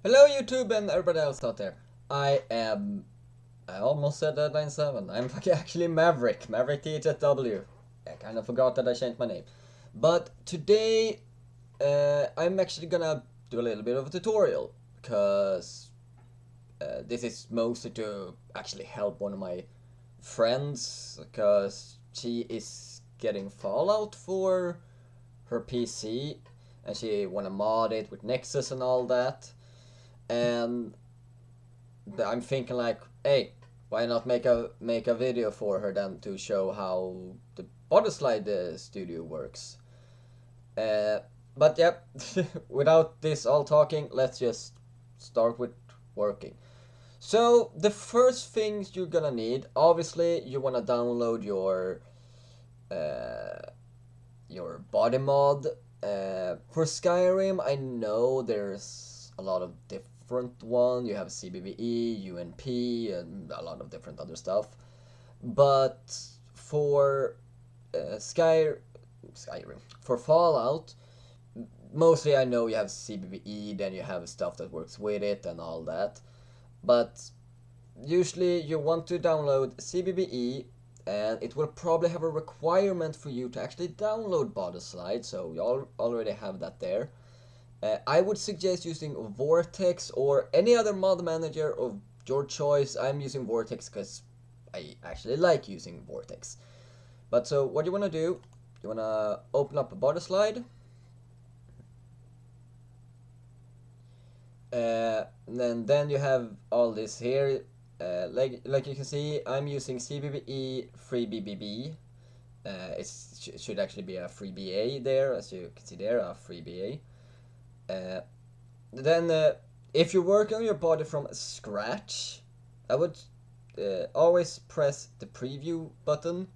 Hello YouTube and everybody else out there. I almost said that 97. I'm actually Maverick THSW. I kind of forgot that I changed my name. But today, I'm actually gonna do a little bit of a tutorial. Because this is mostly to actually help one of my friends. Because she is getting Fallout for her PC. And she wanna mod it with Nexus and all that. And I'm thinking like, hey, why not make a video for her then to show how the bodyslide studio works. Uh, but yep, without this all talking, let's just start with working. So the first things you're gonna need, obviously, you wanna download uh, your body mod. For Skyrim, I know there's a lot of different one. You have CBBE, UNP, and a lot of different other stuff. But for Skyrim, for Fallout, mostly I know you have CBBE, then you have stuff that works with it and all that. But usually you want to download CBBE, and it will probably have a requirement for you to actually download bodyslide, so you already have that there. I would suggest using Vortex or any other mod manager of your choice. I'm using Vortex because I actually like using Vortex. But so what you want to do, you want to open up a bodyslide. Then you have all this here. Like you can see, I'm using CBBE 3BBB. It should actually be a 3BA there, as you can see there, a 3BA. Then, if you're working on your body from scratch, I would always press the preview button,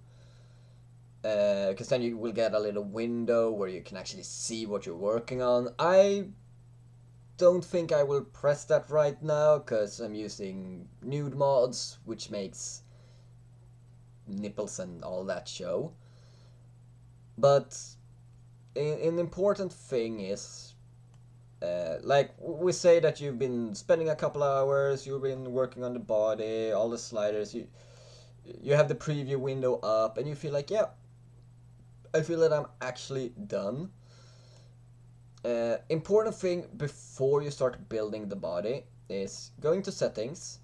because then you will get a little window where you can actually see what you're working on. I don't think I will press that right now because I'm using nude mods, which makes nipples and all that show. But an important thing is, like we say that you've been spending a couple hours, you've been working on the body, all the sliders, you have the preview window up, and you feel like, yeah, I feel that I'm actually done. Important thing before you start building the body is going to settings,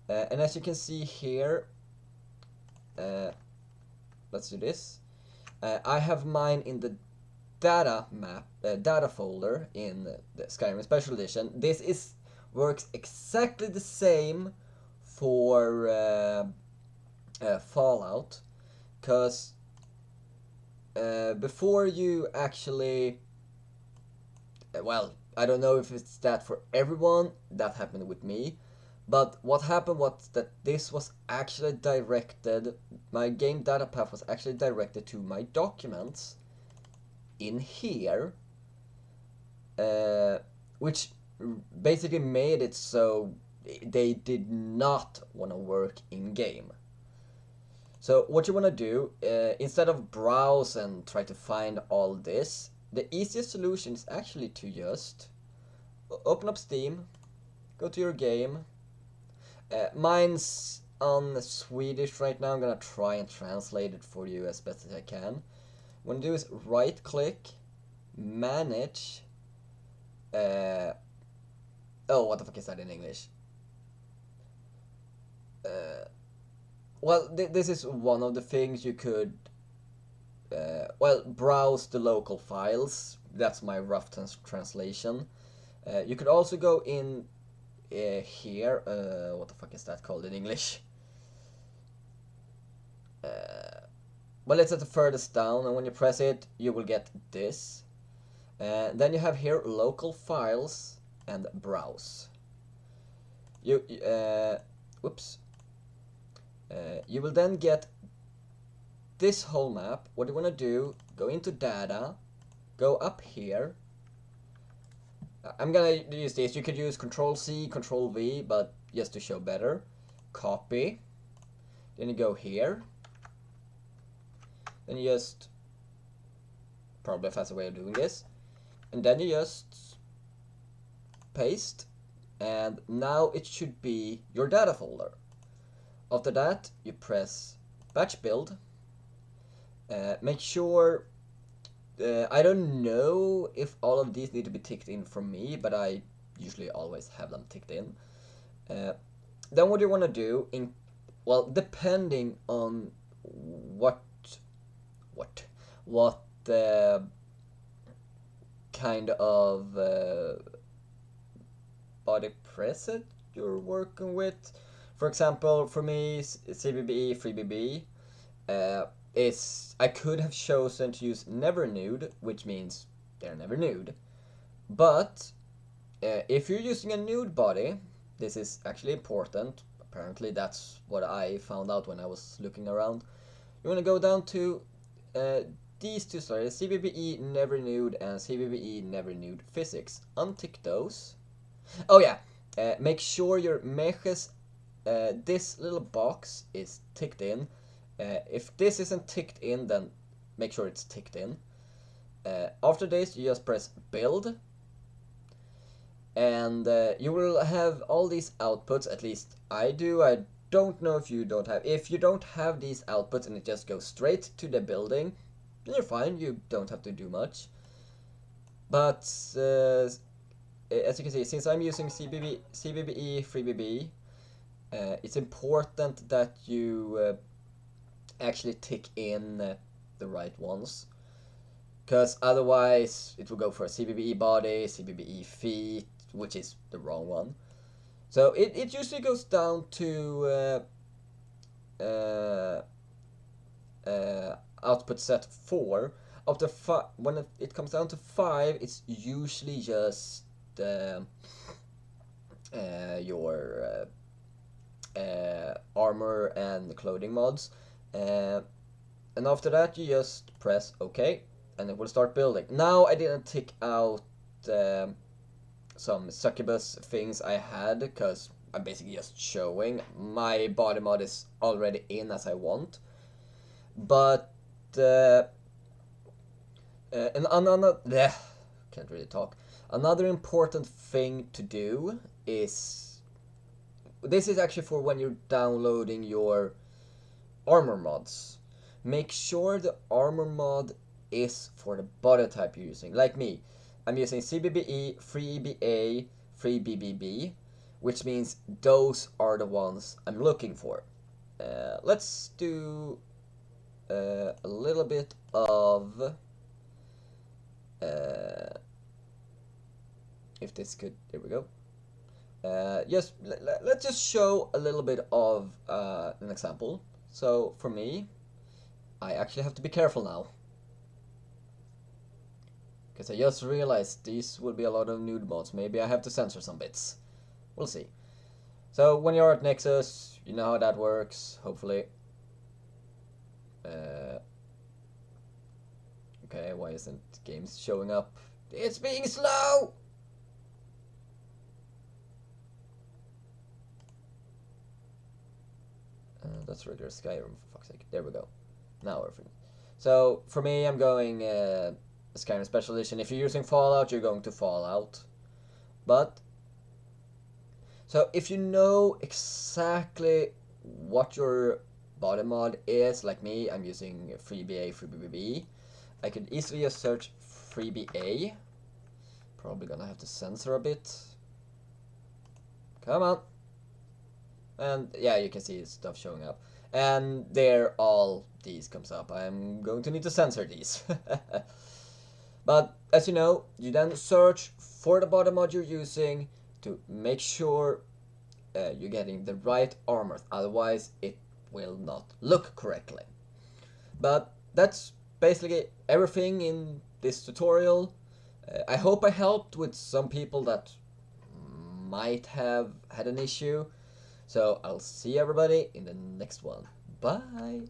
and as you can see here, uh, let's do this. I have mine in the data folder in the Skyrim Special Edition. This is works exactly the same for Fallout, because before you actually, well, I don't know if it's that for everyone. That happened with me. But what happened was that this was actually directed, my game data path was actually directed to my documents in here, uh, which basically made it so they did not want to work in game. So what you want to do, instead of browse and try to find all this, the easiest solution is actually to just open up Steam, go to your game. Mine's on Swedish right now. I'm gonna try and translate it for you as best as I can. What you do is right click, manage. Uh, oh, what the fuck is that in English? Uh, well, this is one of the things you could. Well, browse the local files. That's my rough translation. You could also go in here. What the fuck is that called in English? Well, it's at the furthest down, and when you press it, you will get this. Then you have here local files and browse. You whoops. You will then get this whole map. What you want to do, go into data, go up here. I'm gonna use this. You could use Control C, Control V, but just to show better. Copy. Then you go here. Then you just, probably a faster way of doing this. And then you just paste. and now it should be your data folder. After that, you press batch build. Make sure, I don't know if all of these need to be ticked in from me, but I usually always have them ticked in. Then what you want to do, well, depending on what kind of body preset you're working with. For example, for me, CBBE, FreeBB, I could have chosen to use never nude, which means they're never nude. But if you're using a nude body, this is actually important. Apparently, that's what I found out when I was looking around. You want to go down to these two stories, CBBE never nude and CBBE never nude physics. Untick those. Oh yeah, make sure your meshes, this little box is ticked in. If this isn't ticked in, then make sure it's ticked in. After this, you just press build, and you will have all these outputs. At least I do. I don't know if you don't have. If you don't have these outputs and it just goes straight to the building, then you're fine. You don't have to do much. But as you can see, since I'm using CBBE FreeBB, it's important that you actually tick in the right ones, because otherwise it will go for a CBBE body, CBBE feet, which is the wrong one. So it usually goes down to output set 4. After when it comes down to 5, it's usually just your armor and clothing mods, and after that you just press OK, and it will start building. Now I didn't tick out some succubus things I had, because I'm basically just showing my body mod is already in as I want. But and another can't really talk. Another important thing to do is, this is actually for when you're downloading your armor mods. Make sure the armor mod is for the body type you're using. Like me, I'm using CBBE, FreeBA, FreeBBB, which means those are the ones I'm looking for. Let's do a little bit of if this could, there we go. Let's just show a little bit of an example. So for me, I actually have to be careful now, because I just realized these will be a lot of nude mods. Maybe I have to censor some bits. We'll see. So when you're at Nexus, you know how that works, hopefully. Okay, why isn't games showing up? It's being slow! That's regular Skyrim, for fuck's sake. There we go. Now we're free. So, for me, I'm going Skyrim Special Edition. If you're using Fallout, you're going to Fallout. But, so if you know exactly what your body mod is, like me, I'm using FreeBA, FreeBB. I could easily just search FreeBA. Probably gonna have to censor a bit. Come on. And yeah, you can see stuff showing up. And there all these comes up. I'm going to need to censor these. But as you know, you then search for the body mod you're using to make sure you're getting the right armor. Otherwise, it will not look correctly. But that's basically everything in this tutorial. I hope I helped with some people that might have had an issue. So I'll see everybody in the next one. Bye!